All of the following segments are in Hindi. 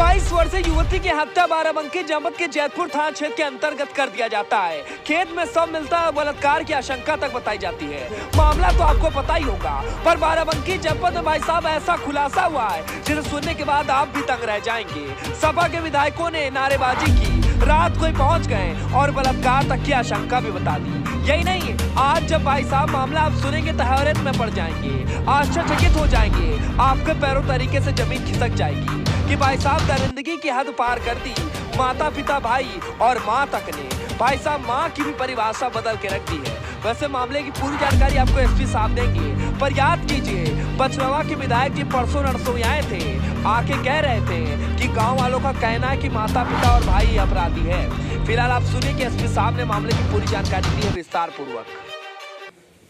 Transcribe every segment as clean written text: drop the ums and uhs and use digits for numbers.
22 वर्षीय युवती की हत्या बाराबंकी जनपद के जैतपुर थाना क्षेत्र के अंतर्गत कर दिया जाता है। खेत में शव मिलता है, बलात्कार की आशंका तक बताई जाती है। मामला तो आपको पता ही होगा, पर बाराबंकी जनपद में भाई साहब ऐसा खुलासा हुआ है जिसे सुनने के बाद आप भी तंग रह जाएंगे। सपा के विधायकों ने नारेबाजी की, रात को ही पहुंच गए और बलात्कार तक की आशंका भी बता दी। यही नहीं, आज जब भाई साहब मामला आप सुनेंगे तो हैरत में पड़ जाएंगे, आश्चर्यचकित हो जाएंगे, आपके पैरों तरीके से जमीन खिसक जाएगी कि भाई साहब दरिंदगी की हद पार कर दी। माता पिता भाई और माँ तक ने भाई साहब माँ की भी परिभाषा बदल के रख दी है। वैसे मामले की पूरी जानकारी आपको एसपी साहब देंगे, पर याद कीजिए बछरवा के विधायक जी परसों नरसों आए थे, आके कह रहे थे कि गांव वालों का कहना है कि माता पिता और भाई अपराधी है। फिलहाल आप सुनिए कि एसपी साहब ने मामले की पूरी जानकारी दी है विस्तार पूर्वक।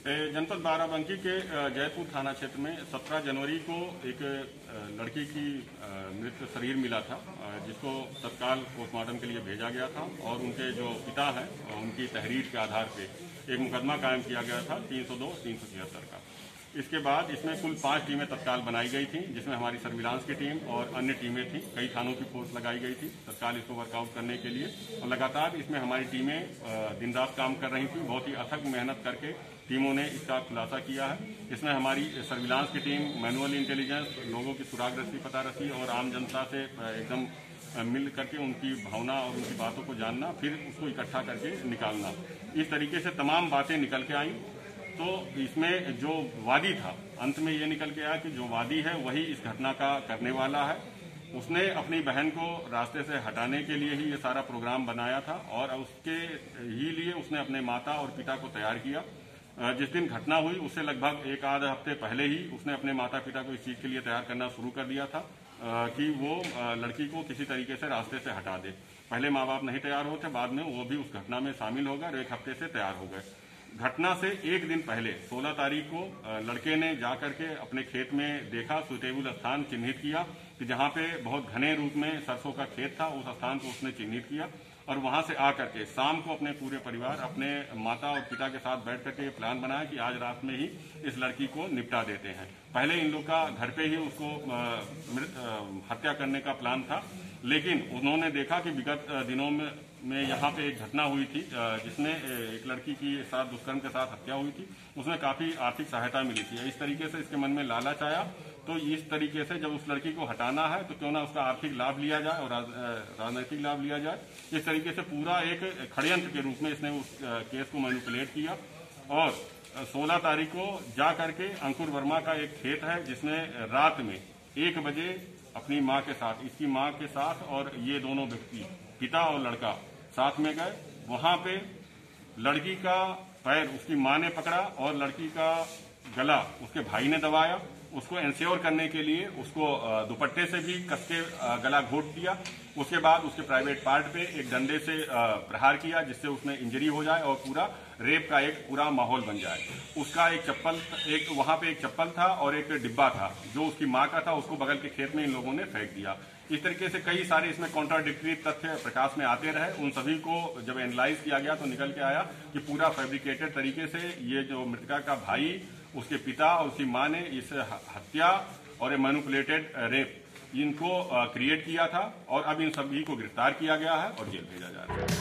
जनपद बाराबंकी के जयपुर थाना क्षेत्र में 17 जनवरी को एक लड़की की मृत शरीर मिला था, जिसको तत्काल पोस्टमार्टम के लिए भेजा गया था और उनके जो पिता हैं उनकी तहरीर के आधार पे एक मुकदमा कायम किया गया था 302-376 का। इसके बाद इसमें कुल 5 टीमें तत्काल बनाई गई थी, जिसमें हमारी सर्विलांस की टीम और अन्य टीमें थी। कई थानों की फोर्स लगाई गई थी तत्काल इसको वर्कआउट करने के लिए और लगातार इसमें हमारी टीमें दिन रात काम कर रही थी। बहुत ही अथक मेहनत करके टीमों ने इसका खुलासा किया है। इसमें हमारी सर्विलांस की टीम, मैनुअल इंटेलिजेंस, लोगों की सुराग रस्सी पता रस्सी और आम जनता से एकदम मिल करके उनकी भावना और उनकी बातों को जानना, फिर उसको इकट्ठा करके निकालना, इस तरीके से तमाम बातें निकल के आई। तो इसमें जो वादी था, अंत में ये निकल के आया कि जो वादी है वही इस घटना का करने वाला है। उसने अपनी बहन को रास्ते से हटाने के लिए ही ये सारा प्रोग्राम बनाया था और उसके ही लिए उसने अपने माता और पिता को तैयार किया। जिस दिन घटना हुई उससे लगभग एक आध हफ्ते पहले ही उसने अपने माता पिता को इस चीज के लिए तैयार करना शुरू कर दिया था कि वो लड़की को किसी तरीके से रास्ते से हटा दे। पहले माँ बाप नहीं तैयार हुए थे, बाद में वो भी उस घटना में शामिल हो गए और एक हफ्ते से तैयार हो गए। घटना से एक दिन पहले 16 तारीख को लड़के ने जाकर के अपने खेत में देखा, सुटेबल स्थान चिन्हित किया कि जहाँ पे बहुत घने रूप में सरसों का खेत था, उस स्थान को उसने चिन्हित किया और वहां से आकर के शाम को अपने पूरे परिवार, अपने माता और पिता के साथ बैठ करके ये प्लान बनाया कि आज रात में ही इस लड़की को निपटा देते हैं। पहले इन लोग का घर पे ही उसको हत्या करने का प्लान था, लेकिन उन्होंने देखा कि विगत दिनों में यहाँ पे एक घटना हुई थी जिसमें एक लड़की की साथ दुष्कर्म के साथ हत्या हुई थी। उसमें काफी आर्थिक सहायता मिली थी। इस तरीके से इसके मन में लालच आया, तो इस तरीके से जब उस लड़की को हटाना है तो क्यों ना उसका आर्थिक लाभ लिया जाए और राजनीतिक लाभ लिया जाए। इस तरीके से पूरा एक षड्यंत्र के रूप में इसने उस केस को मैनिपुलेट किया और 16 तारीख को जा करके अंकुर वर्मा का एक खेत है जिसमें रात में 1 बजे अपनी माँ के साथ, इसकी माँ के साथ और ये दोनों व्यक्ति, पिता और लड़का साथ में गए। वहां पे लड़की का पैर उसकी माँ ने पकड़ा और लड़की का गला उसके भाई ने दबाया। उसको इंश्योर करने के लिए उसको दुपट्टे से भी कस के गला घोट दिया। उसके बाद उसके प्राइवेट पार्ट पे एक डंडे से प्रहार किया जिससे उसमें इंजरी हो जाए और पूरा रेप का एक पूरा माहौल बन जाए। उसका एक चप्पल, वहां पे एक चप्पल था और एक डिब्बा था जो उसकी माँ का था, उसको बगल के खेत में इन लोगों ने फेंक दिया। इस तरीके से कई सारे इसमें कॉन्ट्राडिक्टरी तथ्य प्रकाश में आते रहे। उन सभी को जब एनालाइज किया गया तो निकल के आया कि पूरा फैब्रिकेटेड तरीके से ये जो मृतका का भाई, उसके पिता और उसकी माँ ने इस हत्या और मैनिपुलेटेड रेप इनको क्रिएट किया था और अब इन सभी को गिरफ्तार किया गया है और जेल भेजा जा रहा है।